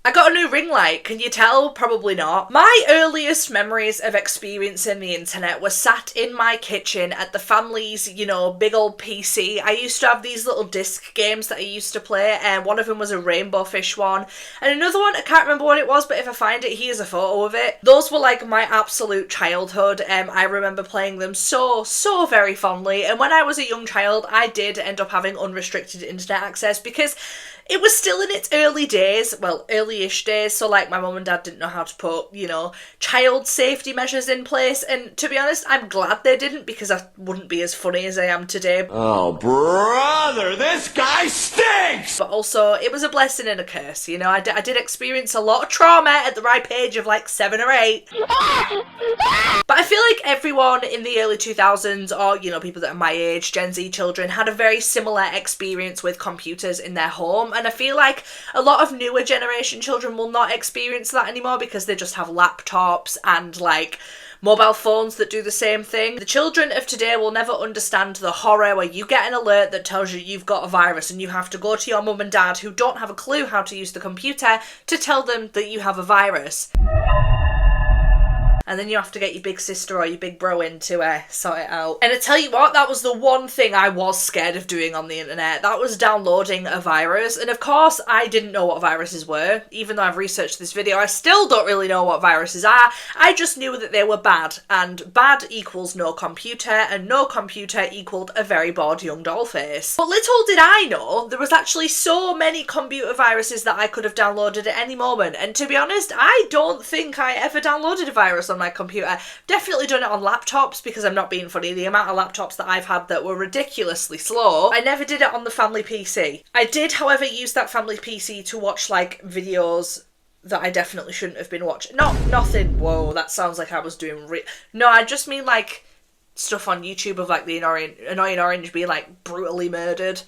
I got a new ring light. Can you tell? Probably not. My earliest memories of experiencing the internet were sat in my kitchen at the family's, you know, big old PC. I used to have these little disc games that I used to play, and one of them was a Rainbow Fish one, and another one, I can't remember what it was, but if I find it, here's a photo of it. Those were like my absolute childhood. I remember playing them so very fondly, and when I was a young child, I did end up having unrestricted internet access because it was still in its early days, well, early-ish days, so like my mum and dad didn't know how to put, you know, child safety measures in place, and to be honest, I'm glad they didn't because I wouldn't be as funny as I am today. Oh, brother, this guy stinks! But also, it was a blessing and a curse, you know, I did experience a lot of trauma at the ripe age of like 7 or 8. But I feel like everyone in the early 2000s, or, you know, people that are my age, Gen Z children, had a very similar experience with computers in their home. And I feel like a lot of newer generation children will not experience that anymore because they just have laptops and like mobile phones that do the same thing. The children of today will never understand the horror where you get an alert that tells you you've got a virus and you have to go to your mum and dad who don't have a clue how to use the computer to tell them that you have a virus. And then you have to get your big sister or your big bro in to sort it out. And I tell you what, that was the one thing I was scared of doing on the internet. That was downloading a virus. And of course, I didn't know what viruses were. Even though I've researched this video, I still don't really know what viruses are. I just knew that they were bad. And bad equals no computer, and no computer equaled a very bored young doll face. But little did I know, there was actually so many computer viruses that I could have downloaded at any moment. And to be honest, I don't think I ever downloaded a virus on my computer. Definitely done it on laptops because I'm not being funny. The amount of laptops that I've had that were ridiculously slow. I never did it on the family PC. I did, however, use that family PC to watch like videos that I definitely shouldn't have been watching. Nothing. Whoa, that sounds like I was doing. No, I just mean like stuff on YouTube of like the annoying orange being like brutally murdered.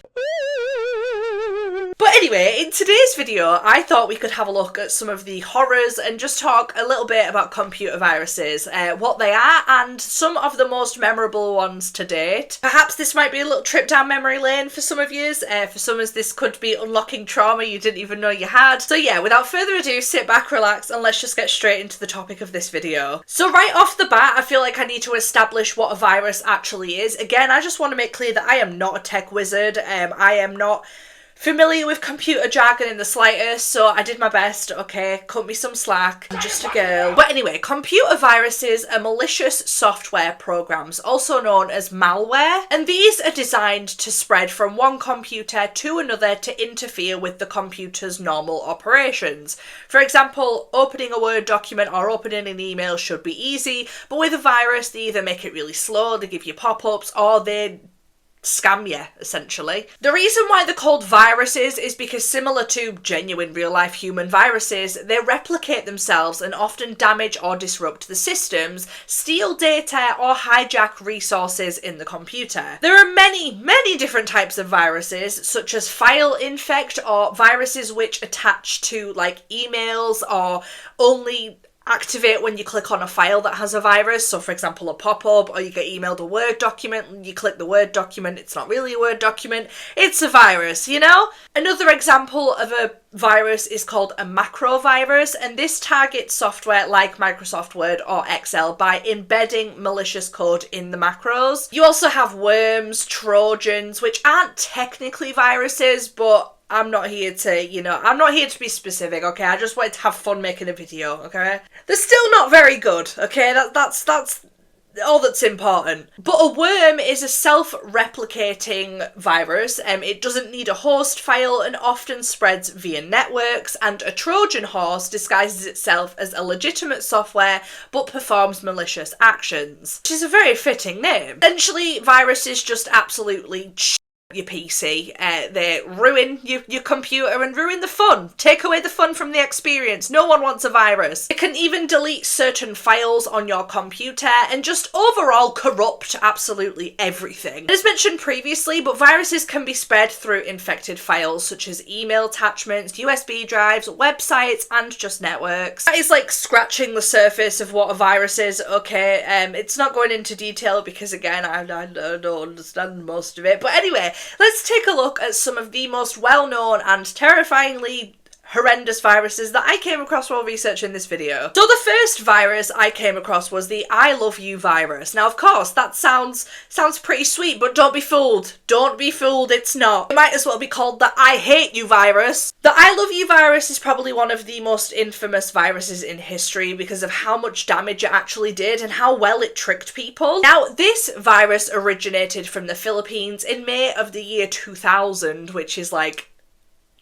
But anyway, in today's video, I thought we could have a look at some of the horrors and just talk a little bit about computer viruses, what they are, and some of the most memorable ones to date. Perhaps this might be a little trip down memory lane for some of you. For some of this could be unlocking trauma you didn't even know you had. So yeah, without further ado, sit back, relax, and let's just get straight into the topic of this video. So right off the bat, I feel like I need to establish what a virus actually is. Again, I just want to make clear that I am not a tech wizard. I am not familiar with computer jargon in the slightest, so I did my best, okay, cut me some slack, I'm just a girl. But anyway, computer viruses are malicious software programs, also known as malware, and these are designed to spread from one computer to another to interfere with the computer's normal operations. For example, opening a Word document or opening an email should be easy, but with a virus, they either make it really slow, they give you pop-ups, or they scam you, essentially. The reason why they're called viruses is because, similar to genuine real-life human viruses, they replicate themselves and often damage or disrupt the systems, steal data, or hijack resources in the computer. There are many different types of viruses, such as file infect, or viruses which attach to, like, emails or only activate when you click on a file that has a virus. So for example, a pop-up, or you get emailed a Word document and you click the Word document, it's not really a Word document, it's a virus, you know? Another example of a virus is called a macro virus, and this targets software like Microsoft Word or Excel by embedding malicious code in the macros. You also have worms, trojans, which aren't technically viruses, but I'm not here to, I'm not here to be specific, okay? I just wanted to have fun making a video, okay? They're still not very good, okay? That's all that's important. But a worm is a self-replicating virus. It doesn't need a host file and often spreads via networks, and a Trojan horse disguises itself as a legitimate software but performs malicious actions, which is a very fitting name. Essentially, viruses just absolutely your PC. They ruin your computer and ruin the fun. Take away the fun from the experience. No one wants a virus. It can even delete certain files on your computer and just overall corrupt absolutely everything. As mentioned previously, but viruses can be spread through infected files such as email attachments, USB drives, websites, and just networks. That is like scratching the surface of what a virus is, okay? It's not going into detail because, again, I don't understand most of it. But anyway, let's take a look at some of the most well-known and terrifyingly horrendous viruses that I came across while researching this video. So the first virus I came across was the I love you virus. Now, of course, that sounds pretty sweet, but don't be fooled. Don't be fooled, it's not. It might as well be called the I hate you virus. The I love you virus is probably one of the most infamous viruses in history because of how much damage it actually did and how well it tricked people. Now, this virus originated from the Philippines in May of the year 2000, which is like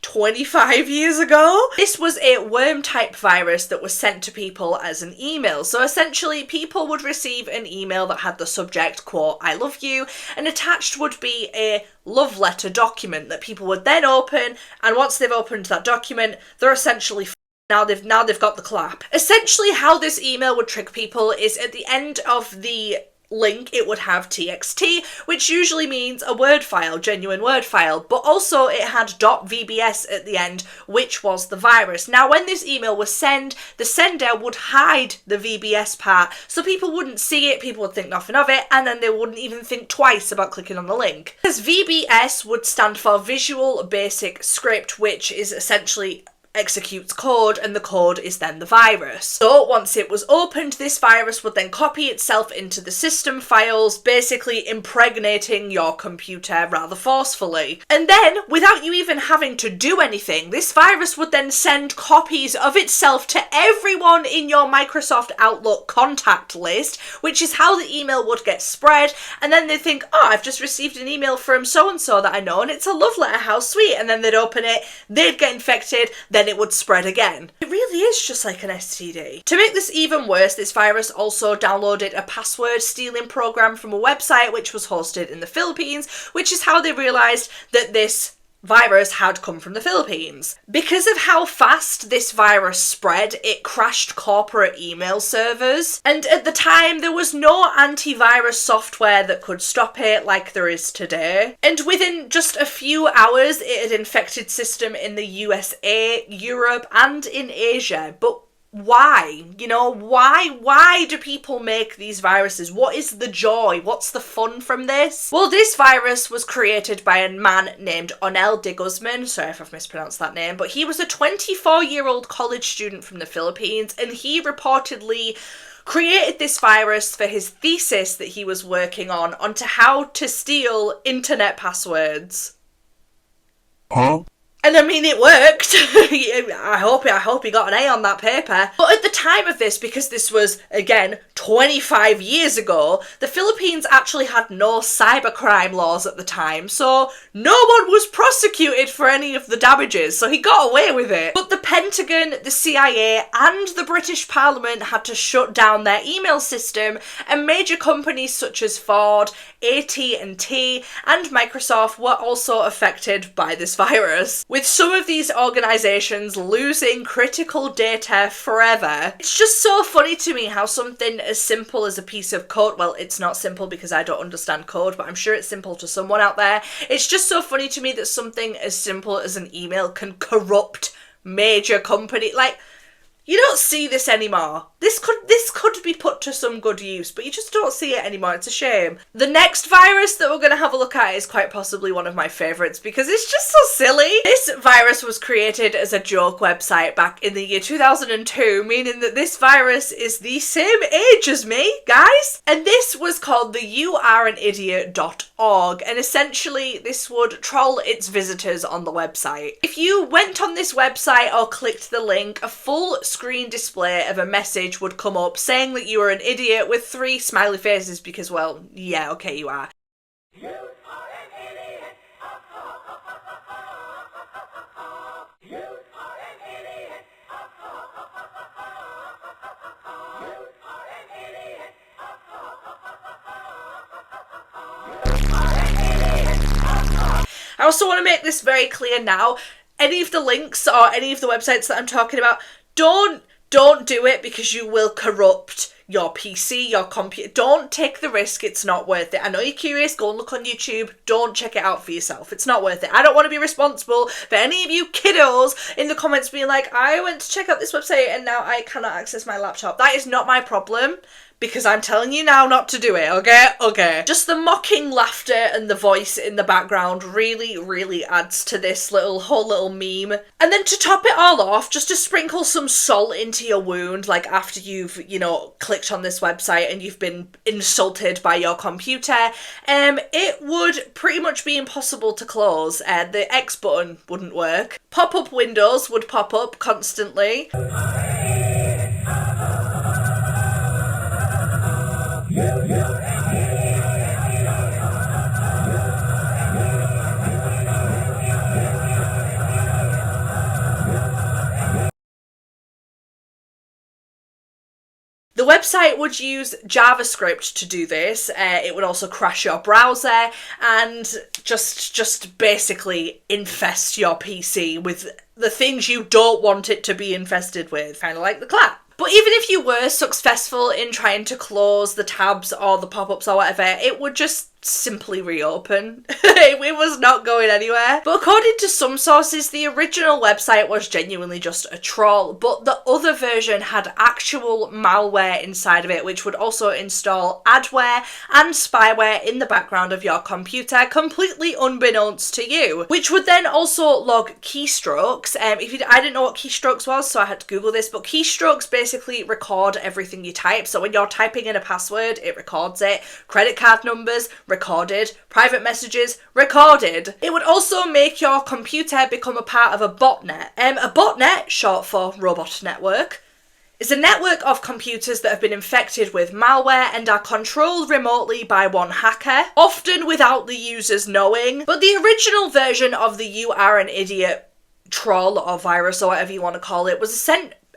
25 years ago. This was a worm-type virus that was sent to people as an email. So essentially, people would receive an email that had the subject, quote, I love you, and attached would be a love letter document that people would then open, and once they've opened that document, they're essentially now they've got the clap. Essentially, how this email would trick people is at the end of the link it would have txt, which usually means a word file, genuine word file, but also it had .vbs at the end, which was the virus. Now, when this email was sent, the sender would hide the VBS part, so people wouldn't see it, people would think nothing of it, and then they wouldn't even think twice about clicking on the link. Because VBS would stand for Visual Basic Script, which is essentially executes code, and the code is then the virus. So once it was opened, this virus would then copy itself into the system files, basically impregnating your computer rather forcefully. And then, without you even having to do anything, this virus would then send copies of itself to everyone in your Microsoft Outlook contact list, which is how the email would get spread, and then they think, oh, I've just received an email from so-and-so that I know, and it's a love letter, how sweet, and then they'd open it, they'd get infected, then it would spread again. It really is just like an STD. To make this even worse, this virus also downloaded a password stealing program from a website which was hosted in the Philippines, which is how they realised that this virus had come from the Philippines. Because of how fast this virus spread, it crashed corporate email servers, and at the time there was no antivirus software that could stop it like there is today. And within just a few hours it had infected systems in the USA, Europe, and in Asia. But why? You know, why do people make these viruses? What is the joy? What's the fun from this? Well, this virus was created by a man named Onel de Guzman. Sorry if I've mispronounced that name, but he was a 24-year-old college student from the Philippines, and he reportedly created this virus for his thesis that he was working onto how to steal internet passwords. Huh? And I mean, it worked. I hope he got an A on that paper. But at the time of this, because this was, again, 25 years ago, the Philippines actually had no cybercrime laws at the time, so no one was prosecuted for any of the damages, so he got away with it. But the Pentagon, the CIA, and the British Parliament had to shut down their email system, and major companies such as Ford, AT&T, and Microsoft were also affected by this virus, with some of these organisations losing critical data forever. It's just so funny to me how something as simple as a piece of code, well, it's not simple because I don't understand code, but I'm sure it's simple to someone out there. It's just so funny to me that something as simple as an email can corrupt major company. Like, you don't see this anymore. This could be put to some good use, but you just don't see it anymore. It's a shame. The next virus that we're going to have a look at is quite possibly one of my favourites because it's just so silly. This virus was created as a joke website back in the year 2002, meaning that this virus is the same age as me, guys. And this was called the youareanidiot.org, and essentially this would troll its visitors on the website. If you went on this website or clicked the link, a full screen display of a message would come up saying that you were an idiot with 3 smiley faces because, well, yeah, okay, you are. You are an idiot. You are an idiot. You are an idiot. I also want to make this very clear now. Any of the links or any of the websites that I'm talking about, don't do it because you will corrupt your PC, your computer. Don't take the risk, it's not worth it. I know you're curious, go and look on YouTube, don't check it out for yourself, it's not worth it. I don't want to be responsible for any of you kiddos in the comments being like, I went to check out this website and now I cannot access my laptop. That is not my problem. Because I'm telling you now not to do it, okay? Okay. Just the mocking laughter and the voice in the background really, really adds to this whole little meme. And then to top it all off, just to sprinkle some salt into your wound, like after you've, clicked on this website and you've been insulted by your computer, it would pretty much be impossible to close. The X button wouldn't work. Pop-up windows would pop up constantly. The website would use JavaScript to do this. It would also crash your browser and just basically infest your PC with the things you don't want it to be infested with, kind of like the clap. But even if you were successful in trying to close the tabs or the pop-ups or whatever, it would just simply reopen. It was not going anywhere. But according to some sources, the original website was genuinely just a troll, but the other version had actual malware inside of it, which would also install adware and spyware in the background of your computer, completely unbeknownst to you, which would then also log keystrokes. I didn't know what keystrokes was, so I had to Google this, but keystrokes basically record everything you type. So when you're typing in a password, it records it. Credit card numbers, recorded. Private messages, recorded. It would also make your computer become a part of a botnet. A botnet, short for robot network, is a network of computers that have been infected with malware and are controlled remotely by one hacker, often without the users knowing. But the original version of the "you are an idiot" troll or virus or whatever you want to call it was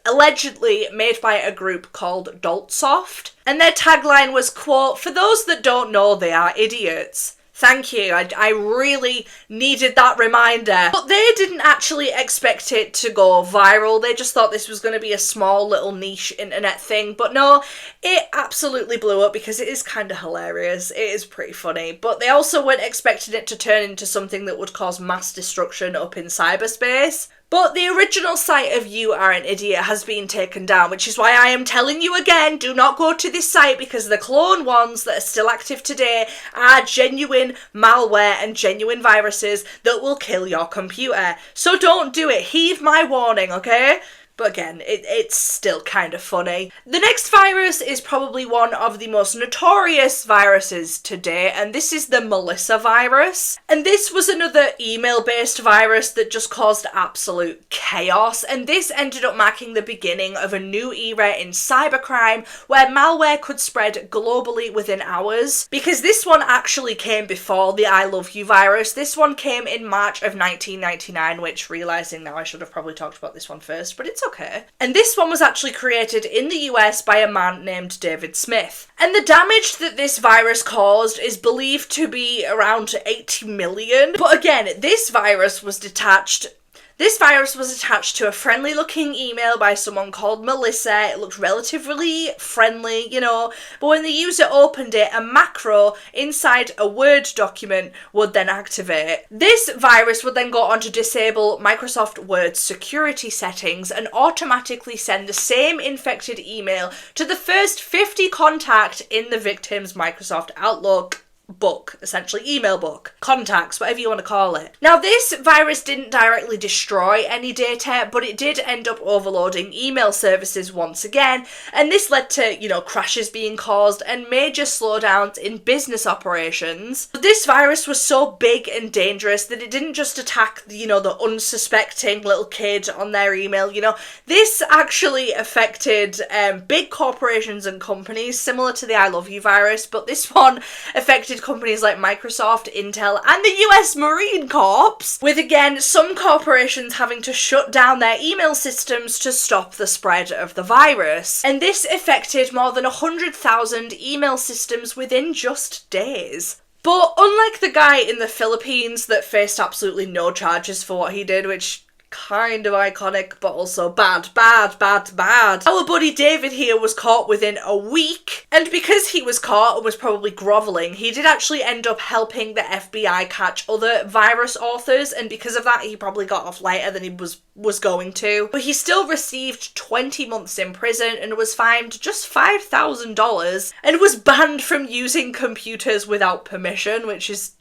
allegedly made by a group called Doltsoft, and their tagline was, quote, "For those that don't know, they are idiots." Thank you, I really needed that reminder. But they didn't actually expect it to go viral, they just thought this was going to be a small little niche internet thing, but no, it absolutely blew up because it is kind of hilarious, it is pretty funny, but they also weren't expecting it to turn into something that would cause mass destruction up in cyberspace. But the original site of "You Are an Idiot" has been taken down, which is why I am telling you again, do not go to this site, because the clone ones that are still active today are genuine malware and genuine viruses that will kill your computer. So don't do it. Heed my warning, okay? But again, it's still kind of funny. The next virus is probably one of the most notorious viruses today, and this is the Melissa virus. And this was another email-based virus that just caused absolute chaos, and this ended up marking the beginning of a new era in cybercrime where malware could spread globally within hours. Because this one actually came before the "I Love You" virus. This one came in March of 1999, which, realising now I should have probably talked about this one first, but it's okay. And this one was actually created in the US by a man named David Smith. And the damage that this virus caused is believed to be around 80 million. But again, this virus was attached to a friendly looking email by someone called Melissa. It looked relatively friendly, but when the user opened it, a macro inside a Word document would then activate. This virus would then go on to disable Microsoft Word's security settings and automatically send the same infected email to the first 50 contacts in the victim's Microsoft Outlook book, essentially email book, contacts, whatever you want to call it. Now, this virus didn't directly destroy any data, but it did end up overloading email services once again, and this led to, crashes being caused and major slowdowns in business operations. But this virus was so big and dangerous that it didn't just attack, the unsuspecting little kid on their email, This actually affected big corporations and companies, similar to the "I Love You" virus, but this one affected companies like Microsoft, Intel, and the US Marine Corps, with again some corporations having to shut down their email systems to stop the spread of the virus. And this affected more than 100,000 email systems within just days. But unlike the guy in the Philippines that faced absolutely no charges for what he did, which kind of iconic, but also bad. Our buddy David here was caught within a week, and because he was caught and was probably grovelling, he did actually end up helping the FBI catch other virus authors, and because of that he probably got off lighter than he was going to. But he still received 20 months in prison and was fined just $5,000 and was banned from using computers without permission, which is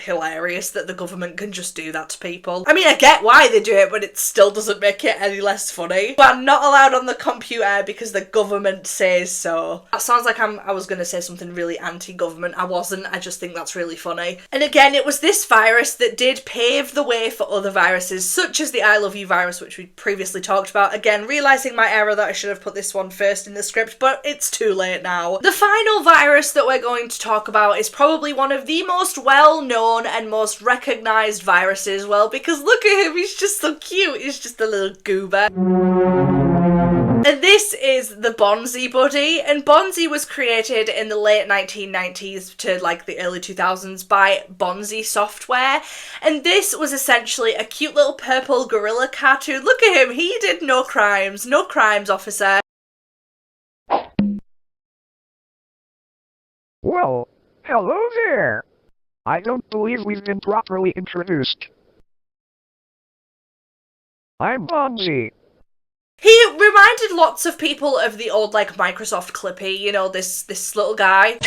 hilarious that the government can just do that to people. I mean, I get why they do it, but it still doesn't make it any less funny. But I'm not allowed on the computer because the government says so. That sounds like I was going to say something really anti-government. I wasn't. I just think that's really funny. And again, it was this virus that did pave the way for other viruses, such as the I Love You virus, which we previously talked about. Again, realising my error that I should have put this one first in the script, but it's too late now. The final virus that we're going to talk about is probably one of the most well-known and most recognised viruses, well, because look at him, he's just so cute, he's just a little goober. And this is the Bonzi Buddy, and Bonzi was created in the late 1990s to like the early 2000s by Bonzi Software, and this was essentially a cute little purple gorilla cartoon. Look at him, he did no crimes, officer. Well, hello there. I don't believe we've been properly introduced. I'm Bonzi. He reminded lots of people of the old, like, Microsoft Clippy, you know, this little guy.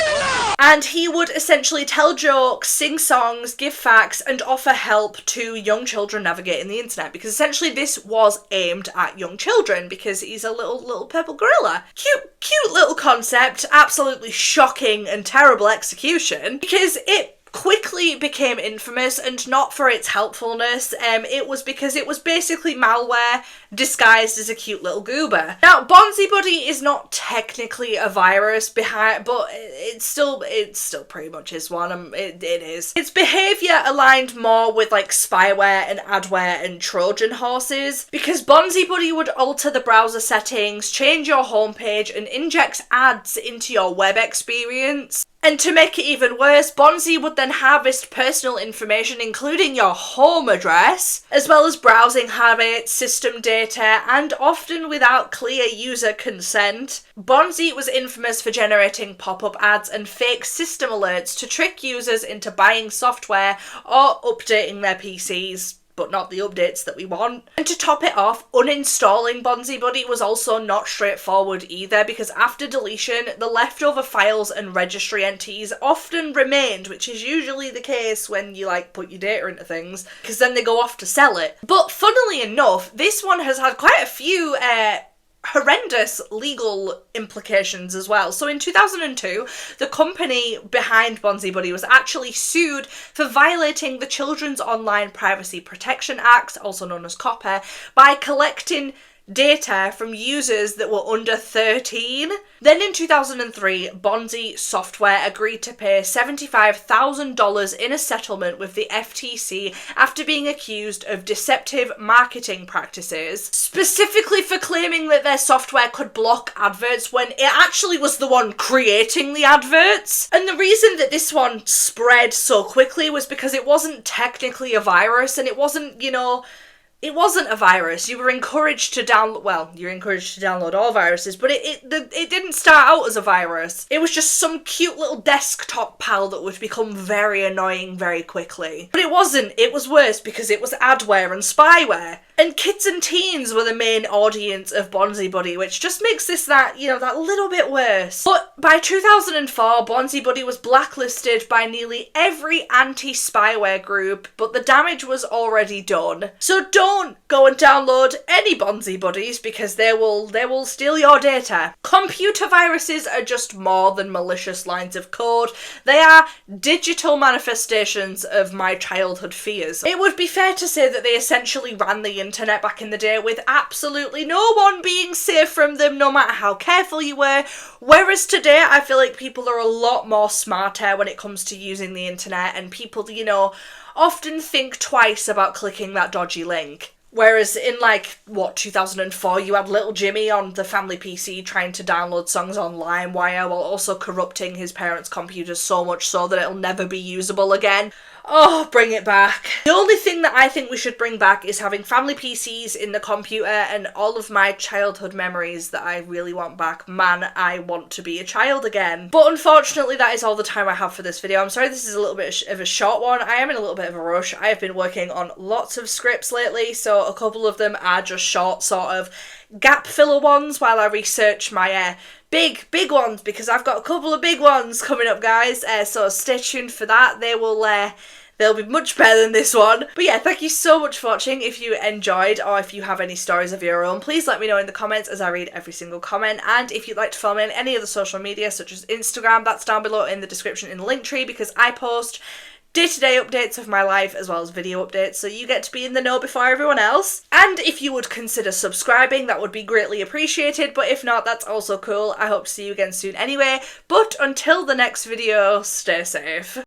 And he would essentially tell jokes, sing songs, give facts, and offer help to young children navigating the internet, because essentially this was aimed at young children, because he's a little purple gorilla. Cute little concept, absolutely shocking and terrible execution, because it quickly became infamous, and not for its helpfulness. It was because it was basically malware disguised as a cute little goober. Now, Bonzi Buddy is not technically a virus but it's still pretty much is one. It is. Its behaviour aligned more with like spyware and adware and Trojan horses, because Bonzi Buddy would alter the browser settings, change your homepage, and inject ads into your web experience. And to make it even worse, Bonzi would then harvest personal information, including your home address, as well as browsing habits, system data, and often without clear user consent. Bonzi was infamous for generating pop-up ads and fake system alerts to trick users into buying software or updating their PCs, but not the updates that we want. And to top it off, uninstalling Bonzi Buddy was also not straightforward either, because after deletion, the leftover files and registry entries often remained, which is usually the case when you like put your data into things, because then they go off to sell it. But funnily enough, this one has had quite a few horrendous legal implications as well. So in 2002, the company behind Bonzi Buddy was actually sued for violating the Children's Online Privacy Protection Act, also known as COPPA, by collecting data from users that were under 13. Then in 2003, Bonzi Software agreed to pay $75,000 in a settlement with the FTC after being accused of deceptive marketing practices, specifically for claiming that their software could block adverts when it actually was the one creating the adverts. And the reason that this one spread so quickly was because it wasn't technically a virus, and it wasn't, it wasn't a virus. You were encouraged to you're encouraged to download all viruses, but it didn't start out as a virus. It was just some cute little desktop pal that would become very annoying very quickly. But it wasn't. It was worse because it was adware and spyware. And kids and teens were the main audience of Bonzi Buddy, which just makes this that little bit worse. But by 2004, Bonzi Buddy was blacklisted by nearly every anti-spyware group, but the damage was already done. So don't go and download any Bonzi Buddies, because they will steal your data. Computer viruses are just more than malicious lines of code. They are digital manifestations of my childhood fears. It would be fair to say that they essentially ran the internet back in the day, with absolutely no one being safe from them, no matter how careful you were. Whereas today, I feel like people are a lot more smarter when it comes to using the internet, and people, often think twice about clicking that dodgy link. Whereas in 2004, you had little Jimmy on the family PC trying to download songs on LimeWire while also corrupting his parents' computers so much so that it'll never be usable again. Oh, bring it back. The only thing that I think we should bring back is having family PCs in the computer and all of my childhood memories that I really want back. Man, I want to be a child again. But unfortunately, that is all the time I have for this video. I'm sorry this is a little bit of a short one. I am in a little bit of a rush. I have been working on lots of scripts lately, so a couple of them are just short sort of gap filler ones while I research my big ones, because I've got a couple of big ones coming up, guys, so stay tuned for that. They'll be much better than this one. But yeah, thank you so much for watching. If you enjoyed, or if you have any stories of your own, please let me know in the comments, as I read every single comment. And if you'd like to follow me on any other social media, such as Instagram, that's down below in the description in the link tree, because I post day-to-day updates of my life as well as video updates, so you get to be in the know before everyone else. And if you would consider subscribing, that would be greatly appreciated, but if not, that's also cool. I hope to see you again soon anyway. But until the next video, stay safe.